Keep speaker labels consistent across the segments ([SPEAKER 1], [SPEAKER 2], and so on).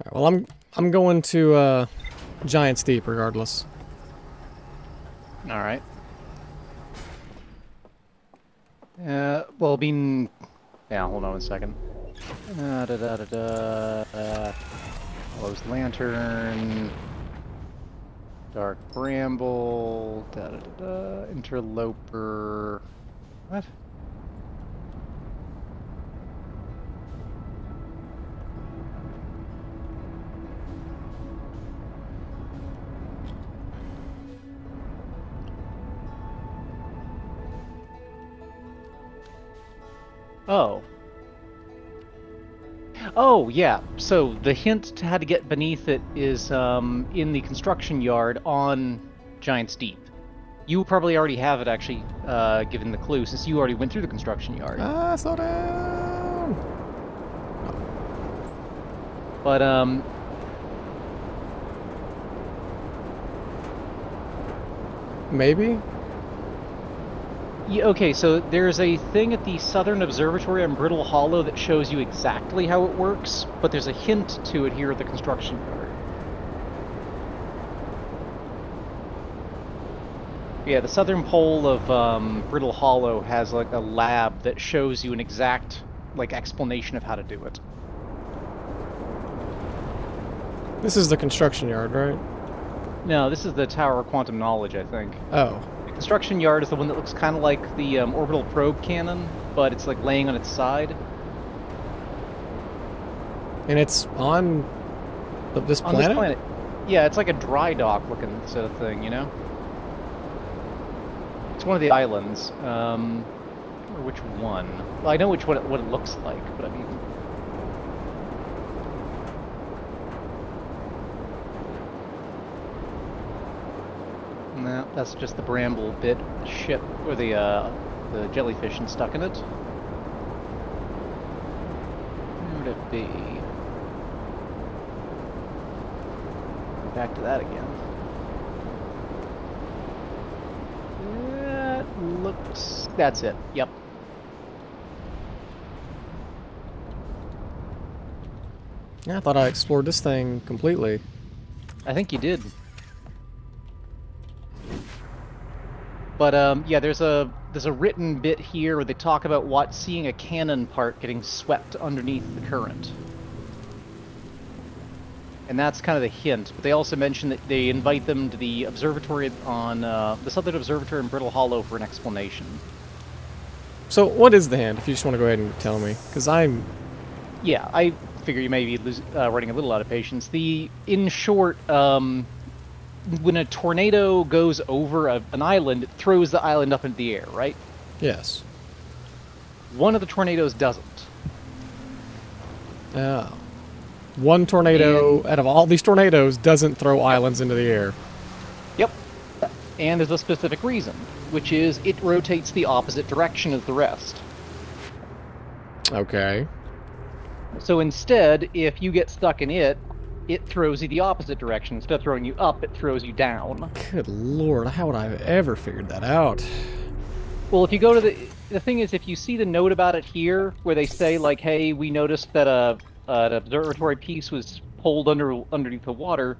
[SPEAKER 1] Alright, well, I'm going to Giant's Deep regardless.
[SPEAKER 2] All right. Well, being... Yeah, hold on a second. Closed lantern. Dark bramble. Interloper. What? Oh. Oh, yeah. So the hint to how to get beneath it is in the construction yard on Giant's Deep. You probably already have it, actually, given the clue, since you already went through the construction yard.
[SPEAKER 1] Ah, slow down!
[SPEAKER 2] But,
[SPEAKER 1] Maybe?
[SPEAKER 2] yeah, okay, so there's a thing at the Southern Observatory on Brittle Hollow that shows you exactly how it works, but there's a hint to it here at the construction yard. Yeah, the southern pole of Brittle Hollow has like a lab that shows you an exact like explanation of how to do it.
[SPEAKER 1] This is the construction yard, right?
[SPEAKER 2] No, this is the Tower of Quantum Knowledge, I think.
[SPEAKER 1] Oh.
[SPEAKER 2] The construction yard is the one that looks kind of like the orbital probe cannon, but it's like laying on its side.
[SPEAKER 1] And it's on this
[SPEAKER 2] On
[SPEAKER 1] planet?
[SPEAKER 2] this planet. Yeah, it's like a dry dock looking sort of thing, you know? It's one of the islands. Or which one? Well, I know what it looks like, but I mean... No, that's just the bramble bit ship, or the jellyfish and stuck in it. Where would it be? Back to that again. That looks... That's it. Yep.
[SPEAKER 1] Yeah, I thought I explored this thing completely.
[SPEAKER 2] I think you did. But yeah, there's a written bit here where they talk about seeing a cannon part getting swept underneath the current. And that's kind of the hint. But they also mention that they invite them to the observatory on the Southern Observatory in Brittle Hollow for an explanation.
[SPEAKER 1] So, what is the hand, if you just want to go ahead and tell me? Because I'm...
[SPEAKER 2] Yeah, I figure you may be running a little out of patience. In short, when a tornado goes over an island, it throws the island up into the air, right?
[SPEAKER 1] Yes.
[SPEAKER 2] One of the tornadoes doesn't.
[SPEAKER 1] Oh. One tornado out of all these tornadoes doesn't throw islands into the air.
[SPEAKER 2] Yep. And there's a specific reason, which is it rotates the opposite direction as the rest.
[SPEAKER 1] Okay.
[SPEAKER 2] So instead, if you get stuck in it, it throws you the opposite direction. Instead of throwing you up, it throws you down.
[SPEAKER 1] Good lord, how would I have ever figured that out?
[SPEAKER 2] Well, if you go to the thing is, if you see the note about it here, where they say like, "Hey, we noticed that an observatory piece was pulled underneath the water,"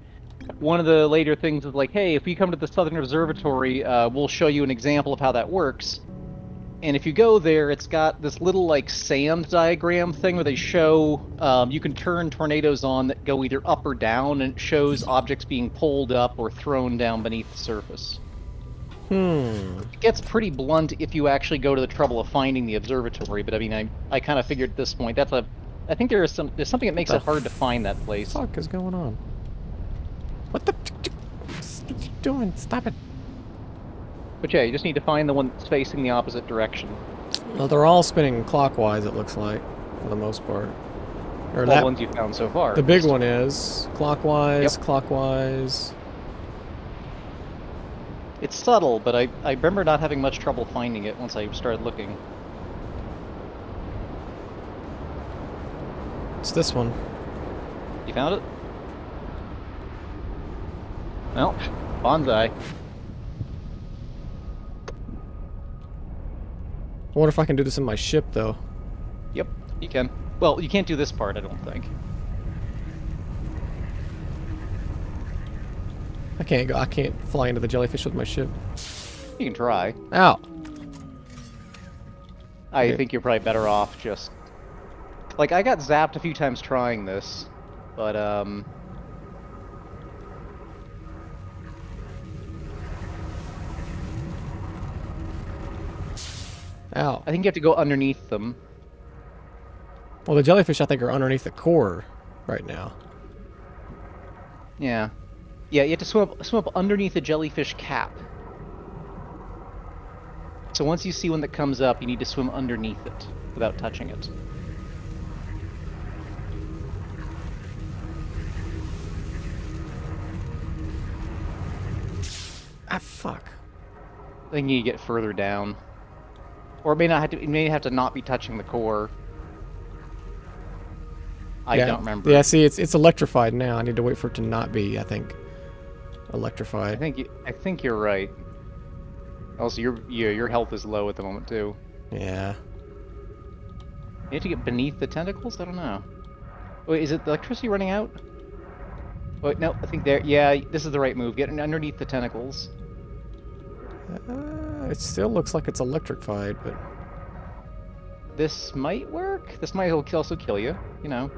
[SPEAKER 2] one of the later things is like, "Hey, if we come to the Southern Observatory, we'll show you an example of how that works." And if you go there, it's got this little like sand diagram thing where they show you can turn tornadoes on that go either up or down, and it shows objects being pulled up or thrown down beneath the surface. It gets pretty blunt if you actually go to the trouble of finding the observatory, but I mean, I kind of figured at this point I think there's something that makes it hard to find that place.
[SPEAKER 1] What the fuck is going on? What the... What are you doing? Stop it.
[SPEAKER 2] But yeah, you just need to find the one that's facing the opposite direction.
[SPEAKER 1] Well, they're all spinning clockwise, it looks like, for the most part. Or
[SPEAKER 2] All the ones you've found so far.
[SPEAKER 1] The big one is clockwise,
[SPEAKER 2] Yep.
[SPEAKER 1] clockwise.
[SPEAKER 2] It's subtle, but I remember not having much trouble finding it once I started looking.
[SPEAKER 1] It's this one.
[SPEAKER 2] You found it? Well, bonsai.
[SPEAKER 1] I wonder if I can do this in my ship, though.
[SPEAKER 2] Yep, you can. Well, you can't do this part, I don't think.
[SPEAKER 1] I can't go. I can't fly into the jellyfish with my ship.
[SPEAKER 2] You can try.
[SPEAKER 1] Ow.
[SPEAKER 2] I
[SPEAKER 1] Okay.
[SPEAKER 2] think you're probably better off just... Like, I got zapped a few times trying this, but,
[SPEAKER 1] Ow.
[SPEAKER 2] I think you have to go underneath them.
[SPEAKER 1] Well, the jellyfish, I think, are underneath the core right now.
[SPEAKER 2] Yeah. Yeah, you have to swim up underneath the jellyfish cap. So once you see one that comes up, you need to swim underneath it without touching it.
[SPEAKER 1] Ah, fuck.
[SPEAKER 2] I think you get further down. Or it may not have to, it may have to not be touching the core. I don't remember.
[SPEAKER 1] Yeah, see, it's electrified now. I need to wait for it to not be, I think, electrified.
[SPEAKER 2] I think you're right. Also, your health is low at the moment too.
[SPEAKER 1] Yeah.
[SPEAKER 2] You have to get beneath the tentacles? I don't know. Wait, is it the electricity running out? Wait, no, I think there. Yeah, this is the right move. Get underneath the tentacles.
[SPEAKER 1] It still looks like it's electrified, but...
[SPEAKER 2] This might work. This might also kill you, you know.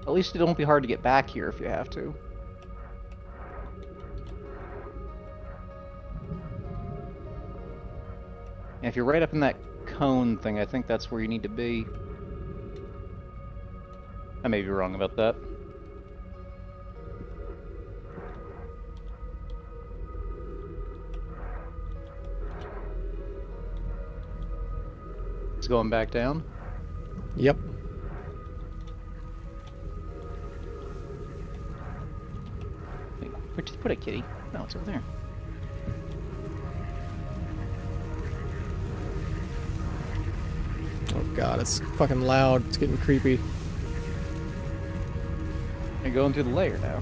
[SPEAKER 2] At least it won't be hard to get back here if you have to. And if you're right up in that cone thing, I think that's where you need to be. I may be wrong about that. It's going back down.
[SPEAKER 1] Yep.
[SPEAKER 2] Wait, where'd you put it, kitty? No, it's over there.
[SPEAKER 1] Oh god, it's fucking loud. It's getting creepy.
[SPEAKER 2] You're going through the layer now.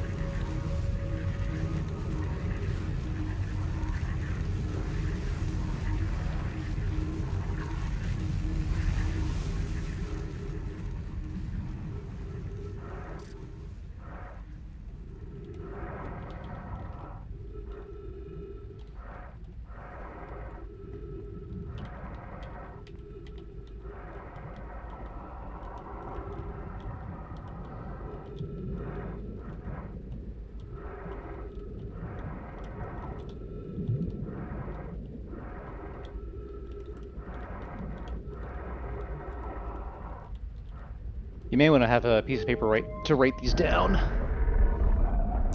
[SPEAKER 2] You may want to have a piece of paper to write these down.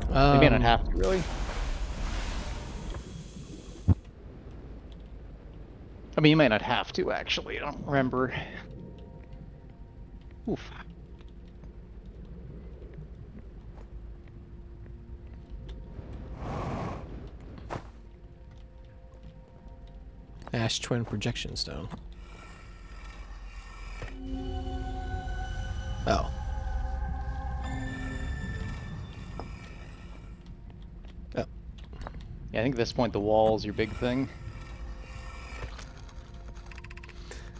[SPEAKER 2] You may not have to, really. I mean, you might not have to, actually. I don't remember. Oof.
[SPEAKER 1] Ash Twin Projection Stone. Oh. Oh.
[SPEAKER 2] Yeah, I think at this point the wall is your big thing.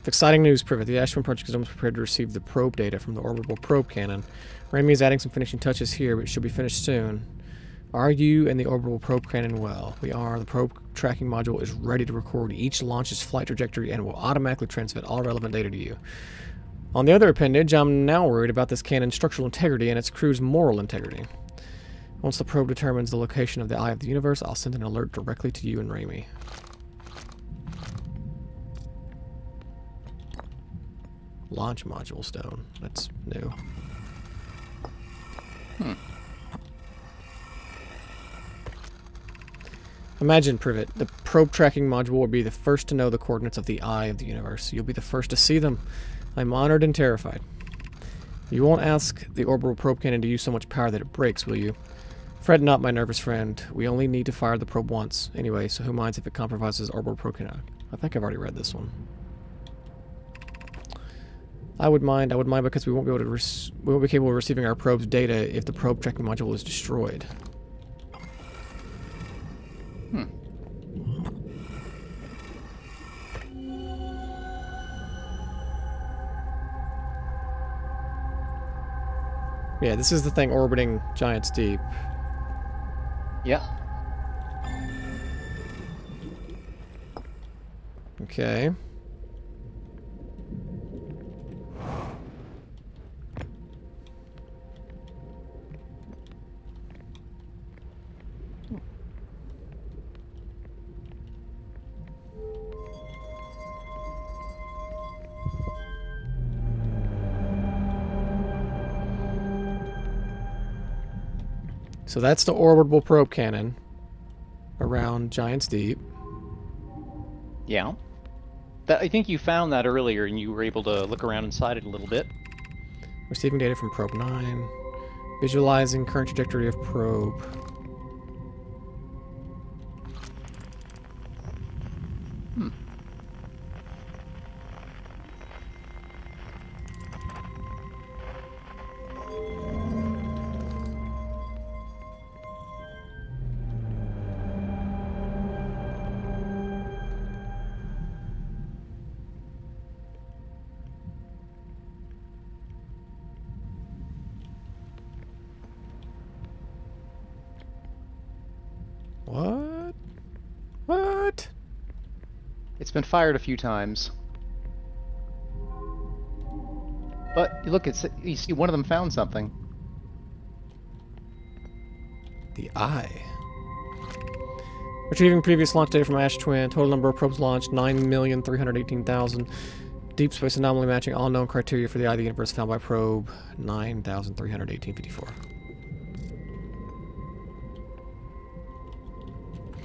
[SPEAKER 1] Exciting news, Privet. The Ash Twin project is almost prepared to receive the probe data from the orbital probe cannon. Raimi is adding some finishing touches here, but it should be finished soon. Are you and the orbital probe cannon well? We are. The probe tracking module is ready to record each launch's flight trajectory and will automatically transmit all relevant data to you. On the other appendage, I'm now worried about this cannon's structural integrity and its crew's moral integrity. Once the probe determines the location of the Eye of the Universe, I'll send an alert directly to you and Raimi. Launch module stone. That's new. Imagine, Privet, the probe tracking module will be the first to know the coordinates of the Eye of the Universe. You'll be the first to see them. I'm honored and terrified. You won't ask the orbital probe cannon to use so much power that it breaks, will you? Fret not, my nervous friend. We only need to fire the probe once. Anyway, so who minds if it compromises orbital probe cannon? I think I've already read this one. I would mind because we won't be able to we won't be capable of receiving our probe's data if the probe tracking module is destroyed. Yeah, this is the thing orbiting Giants Deep.
[SPEAKER 2] Yeah.
[SPEAKER 1] Okay. So that's the orbital probe cannon around Giants Deep.
[SPEAKER 2] Yeah. I think you found that earlier, and you were able to look around inside it a little bit.
[SPEAKER 1] Receiving data from probe 9. Visualizing current trajectory of probe. What? What?
[SPEAKER 2] It's been fired a few times. But look, you see one of them found something.
[SPEAKER 1] The eye. Retrieving previous launch data from Ash Twin. Total number of probes launched 9,318,000. Deep space anomaly matching all known criteria for the eye of the universe found by probe 9,318.54.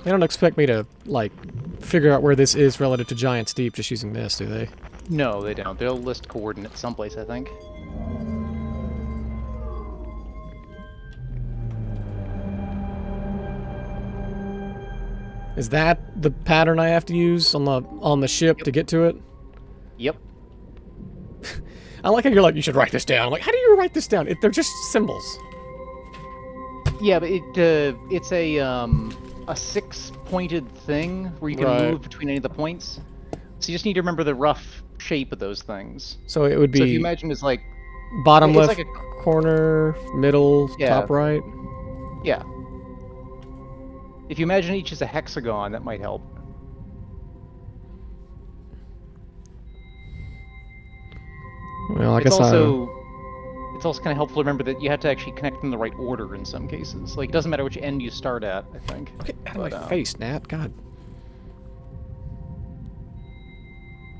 [SPEAKER 1] They don't expect me to, like, figure out where this is relative to Giants Deep just using this, do they?
[SPEAKER 2] No, they don't. They'll list coordinates someplace, I think.
[SPEAKER 1] Is that the pattern I have to use on the ship to get to it?
[SPEAKER 2] Yep.
[SPEAKER 1] I like how you're like, you should write this down. I'm like, how do you write this down? They're just symbols.
[SPEAKER 2] Yeah, but it's a six-pointed thing where you can move between any of the points. So you just need to remember the rough shape of those things.
[SPEAKER 1] So it would be.
[SPEAKER 2] So if you imagine it's like
[SPEAKER 1] bottom left
[SPEAKER 2] like
[SPEAKER 1] corner, middle, top right.
[SPEAKER 2] Yeah. If you imagine each as a hexagon, that might help.
[SPEAKER 1] Well, I
[SPEAKER 2] it's
[SPEAKER 1] guess
[SPEAKER 2] also kind of helpful to remember that you have to actually connect in the right order in some cases. Like, it doesn't matter which end you start at, I think.
[SPEAKER 1] Okay, out of my face, Nat. God.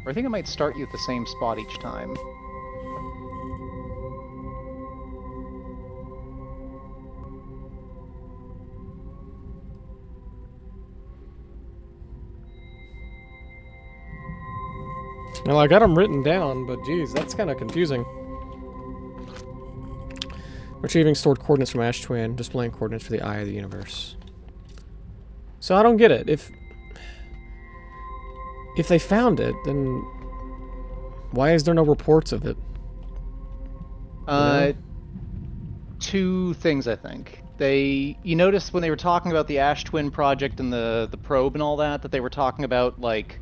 [SPEAKER 2] Or I think it might start you at the same spot each time.
[SPEAKER 1] Well, I got them written down, but geez, that's kind of confusing. Retrieving stored coordinates from Ash Twin, displaying coordinates for the eye of the universe. So I don't get it. If they found it, then why is there no reports of it?
[SPEAKER 2] Two things, I think. You noticed when they were talking about the Ash Twin project and the probe and all that they were talking about, like,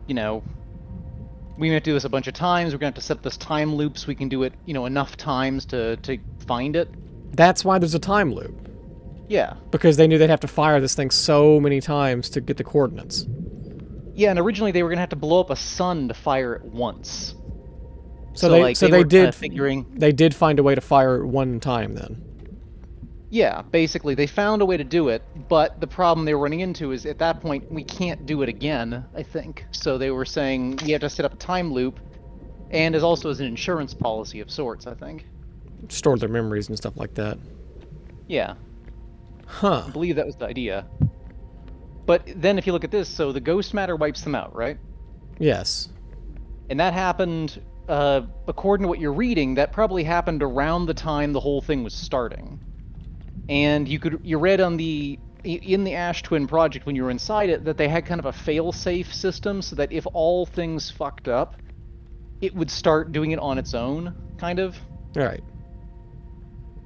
[SPEAKER 2] you know, we have to do this a bunch of times. We're going to have to set this time loop so we can do it, you know, enough times to find it.
[SPEAKER 1] That's why there's a time loop.
[SPEAKER 2] Yeah.
[SPEAKER 1] Because they knew they'd have to fire this thing so many times to get the coordinates.
[SPEAKER 2] Yeah, and originally they were going to have to blow up a sun to fire it once.
[SPEAKER 1] So they did find a way to fire it one time then.
[SPEAKER 2] Yeah, basically they found a way to do it, but the problem they were running into is at that point we can't do it again, I think. So they were saying we have to set up a time loop, and as also as an insurance policy of sorts, I think.
[SPEAKER 1] Store their memories and stuff like that.
[SPEAKER 2] Yeah.
[SPEAKER 1] Huh.
[SPEAKER 2] I believe that was the idea. But then if you look at this, so the ghost matter wipes them out, right?
[SPEAKER 1] Yes. And
[SPEAKER 2] that happened, according to what you're reading, that probably happened around the time the whole thing was starting. And you read in the Ash Twin project when you were inside it that they had kind of a fail-safe system so that if all things fucked up, it would start doing it on its own, kind of.
[SPEAKER 1] All right.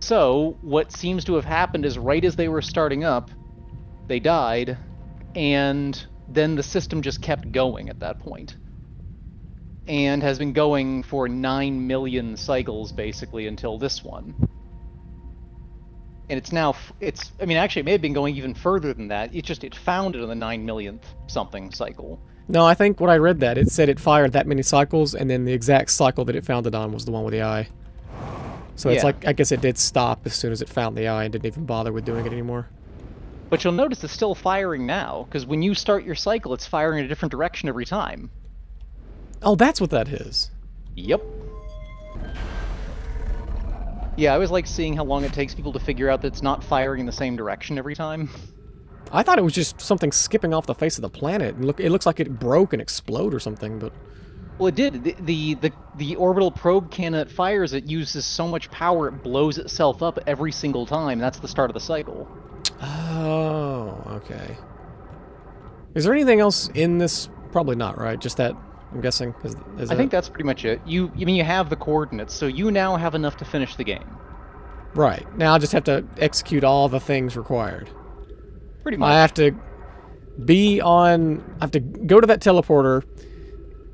[SPEAKER 2] So what seems to have happened is right as they were starting up, they died, and then the system just kept going at that point. and has been going for 9 million cycles basically until this one. And it's now, I mean, actually, it may have been going even further than that. It found it on the 9 millionth something cycle.
[SPEAKER 1] No, I think when I read that, it said it fired that many cycles, and then the exact cycle that it found it on was the one with the eye. So it's like, I guess it did stop as soon as it found the eye and didn't even bother with doing it anymore.
[SPEAKER 2] But you'll notice it's still firing now, because when you start your cycle, it's firing in a different direction every time.
[SPEAKER 1] Oh, that's what that is.
[SPEAKER 2] Yep. Yeah, I always like seeing how long it takes people to figure out that it's not firing in the same direction every time.
[SPEAKER 1] I thought it was just something skipping off the face of the planet. And it looks like it broke and exploded or something, but...
[SPEAKER 2] Well, it did. The orbital probe cannon it fires, it uses so much power it blows itself up every single time. That's the start of the cycle.
[SPEAKER 1] Oh, okay. Is there anything else in this? Probably not, right? Just that, I'm guessing.
[SPEAKER 2] I think that's pretty much it. You have the coordinates, so you now have enough to finish the game.
[SPEAKER 1] Right. Now I just have to execute all the things required.
[SPEAKER 2] Pretty much.
[SPEAKER 1] I have to go to that teleporter,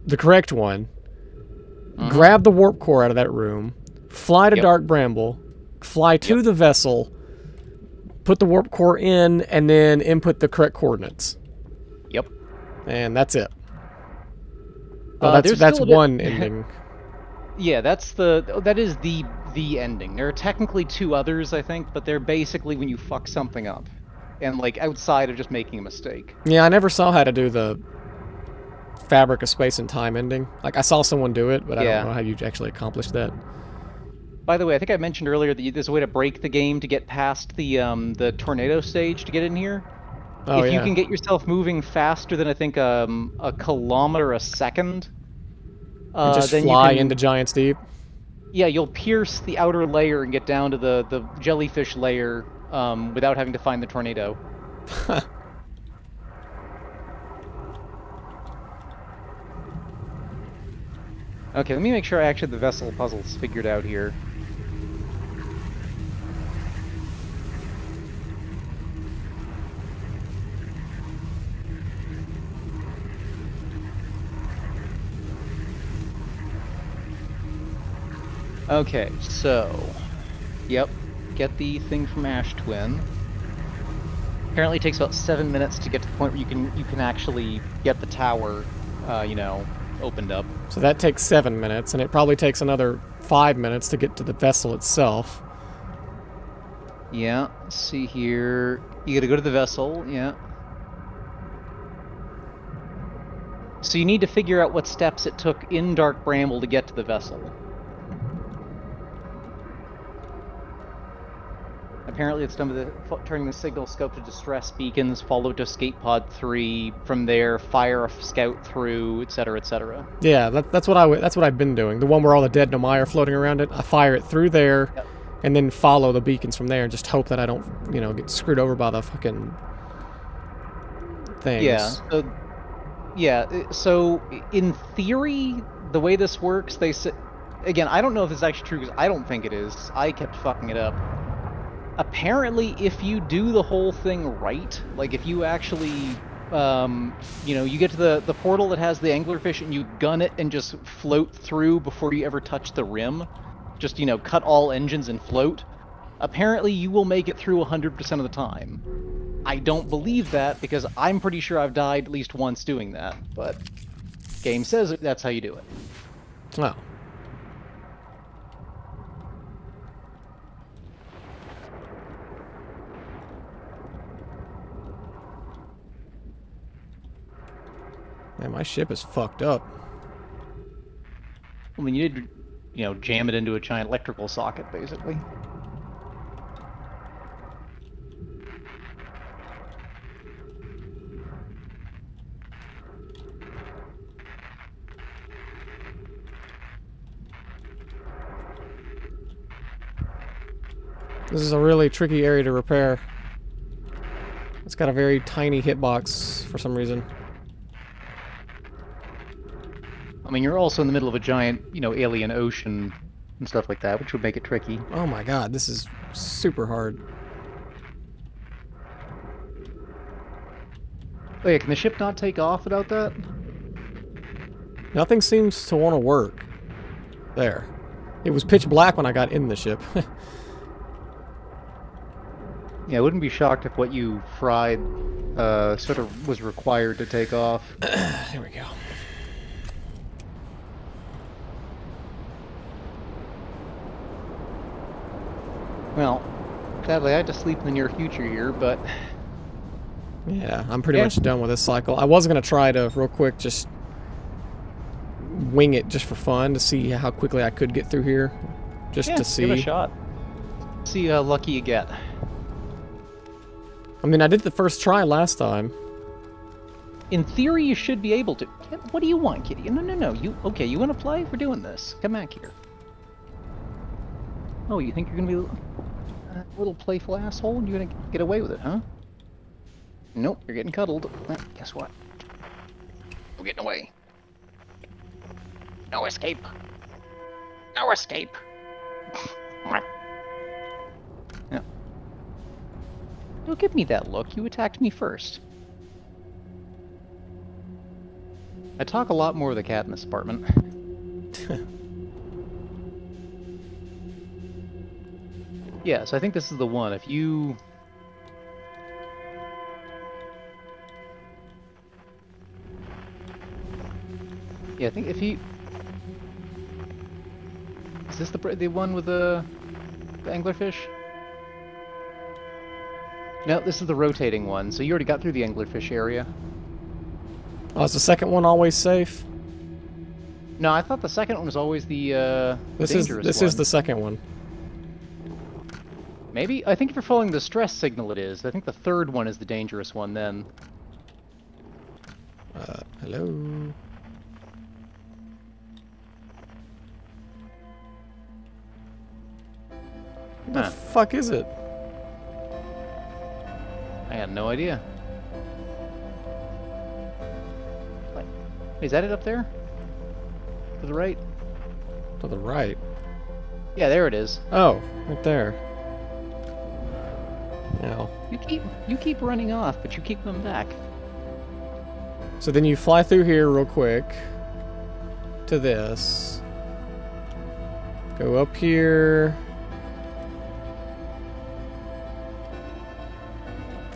[SPEAKER 1] the correct one, grab the warp core out of that room, fly to Dark Bramble, fly to the vessel, put the warp core in, and then input the correct coordinates.
[SPEAKER 2] Yep.
[SPEAKER 1] And that's it. Well, that's one ending.
[SPEAKER 2] Yeah, that is the ending. There are technically two others, I think, but they're basically when you fuck something up. And, like, outside of just making a mistake.
[SPEAKER 1] Yeah, I never saw how to do the Fabric of Space and Time ending. Like, I saw someone do it, but I don't know how you actually accomplished that.
[SPEAKER 2] By the way, I think I mentioned earlier that there's a way to break the game to get past the tornado stage to get in here.
[SPEAKER 1] Oh,
[SPEAKER 2] if you can get yourself moving faster than, I think, a kilometer a second...
[SPEAKER 1] and just then fly into Giant's Deep?
[SPEAKER 2] Yeah, you'll pierce the outer layer and get down to the jellyfish layer without having to find the tornado. Okay, let me make sure I actually have the vessel puzzles figured out here. Okay, so... Yep, get the thing from Ash Twin. Apparently it takes about 7 minutes to get to the point where you can actually get the tower, you know, opened up.
[SPEAKER 1] So that takes 7 minutes, and it probably takes another 5 minutes to get to the vessel itself.
[SPEAKER 2] Yeah, let's see here. You gotta go to the vessel, yeah. So you need to figure out what steps it took in Dark Bramble to get to the vessel. Apparently it's done with turning the signal scope to distress beacons, follow to escape pod 3, from there fire a scout through, etc., etc.
[SPEAKER 1] Yeah, that's what I've been doing. The one where all the dead Nomai are floating around it, I fire it through there, and then follow the beacons from there, and just hope that I don't, you know, get screwed over by the fucking things.
[SPEAKER 2] Yeah. So in theory, the way this works, they say, again, I don't know if it's actually true because I don't think it is. I kept fucking it up. Apparently, if you do the whole thing right, like if you actually, you know, you get to the portal that has the anglerfish and you gun it and just float through before you ever touch the rim, just, you know, cut all engines and float, apparently you will make it through 100% of the time. I don't believe that because I'm pretty sure I've died at least once doing that, but game says that's how you do it.
[SPEAKER 1] Oh. Man, my ship is fucked up.
[SPEAKER 2] I mean, you did, you know, jam it into a giant electrical socket, basically.
[SPEAKER 1] This is a really tricky area to repair. It's got a very tiny hitbox for some reason.
[SPEAKER 2] I mean, you're also in the middle of a giant, you know, alien ocean and stuff like that, which would make it tricky.
[SPEAKER 1] Oh my god, this is super hard.
[SPEAKER 2] Oh yeah, can the ship not take off without that?
[SPEAKER 1] Nothing seems to want to work. There. It was pitch black when I got in the ship.
[SPEAKER 2] Yeah, I wouldn't be shocked if what you fried sort of was required to take off.
[SPEAKER 1] Here we go.
[SPEAKER 2] Well, sadly, I had to sleep in the near future here, but...
[SPEAKER 1] Yeah, I'm pretty much done with this cycle. I was going to try to, real quick, just wing it just for fun to see how quickly I could get through here. Just to see.
[SPEAKER 2] Give it a shot. See how lucky you get.
[SPEAKER 1] I mean, I did the first try last time.
[SPEAKER 2] In theory, you should be able to. What do you want, kitty? No. Okay, you want to play? We're doing this. Come back here. Oh, you think you're going to be a little playful asshole and you're going to get away with it, huh? Nope, you're getting cuddled. Well, guess what? We're getting away. No escape. No escape. Yeah. Don't give me that look. You attacked me first. I talk a lot more with a cat in this apartment. Yeah, so I think this is the one. If you... Yeah, I think if you... Is this the one with the anglerfish? No, this is the rotating one. So you already got through the anglerfish area.
[SPEAKER 1] Oh, is the second one always safe?
[SPEAKER 2] No, I thought the second one was always the
[SPEAKER 1] this
[SPEAKER 2] dangerous
[SPEAKER 1] is
[SPEAKER 2] one.
[SPEAKER 1] the second one.
[SPEAKER 2] Maybe? I think if you're following the stress signal it is. I think the third one is the dangerous one then.
[SPEAKER 1] Hello? What the fuck is it?
[SPEAKER 2] I had no idea. Wait, is that it up there? To the right?
[SPEAKER 1] To the right.
[SPEAKER 2] Yeah, there it is.
[SPEAKER 1] Oh, right there. Now.
[SPEAKER 2] You keep running off, but you keep them back.
[SPEAKER 1] So then you fly through here real quick to this. Go up here.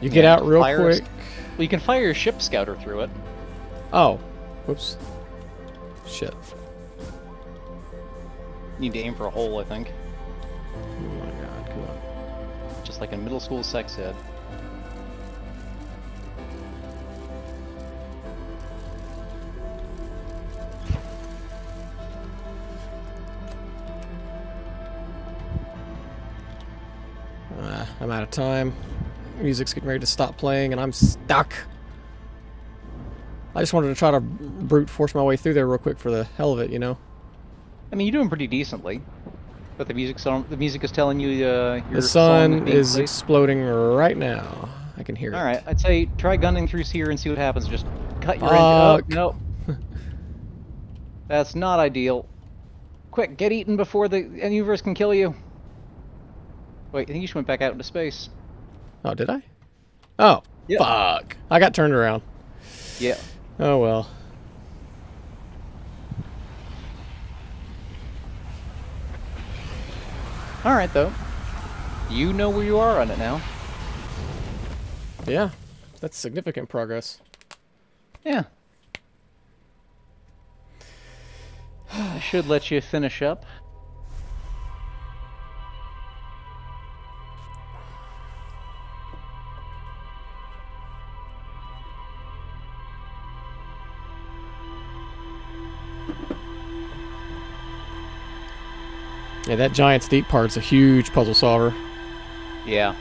[SPEAKER 1] You get out real quick.
[SPEAKER 2] Well, you can fire your ship scouter through it.
[SPEAKER 1] Oh. Whoops. Shit.
[SPEAKER 2] You need to aim for a hole, I think.
[SPEAKER 1] Oh my god, come on.
[SPEAKER 2] Just like in middle school sex ed.
[SPEAKER 1] I'm out of time. Music's getting ready to stop playing and I'm stuck. I just wanted to try to brute force my way through there real quick for the hell of it, you know?
[SPEAKER 2] I mean, you're doing pretty decently. But the music is telling you your
[SPEAKER 1] The sun is
[SPEAKER 2] played.
[SPEAKER 1] exploding right now. I can hear it.
[SPEAKER 2] Alright, I'd say try gunning through here and see what happens. Just cut your engine. Oh, no. That's not ideal. Quick, get eaten before the universe can kill you. Wait, I think you just went back out into space.
[SPEAKER 1] Oh, did I? Oh,
[SPEAKER 2] yep.
[SPEAKER 1] Fuck. I got turned around.
[SPEAKER 2] Yeah.
[SPEAKER 1] Oh, well.
[SPEAKER 2] Alright, though. You know where you are on it now.
[SPEAKER 1] Yeah, that's significant progress.
[SPEAKER 2] Yeah. I should let you finish up.
[SPEAKER 1] Yeah, that Giant's Deep part's a huge puzzle solver.
[SPEAKER 2] Yeah.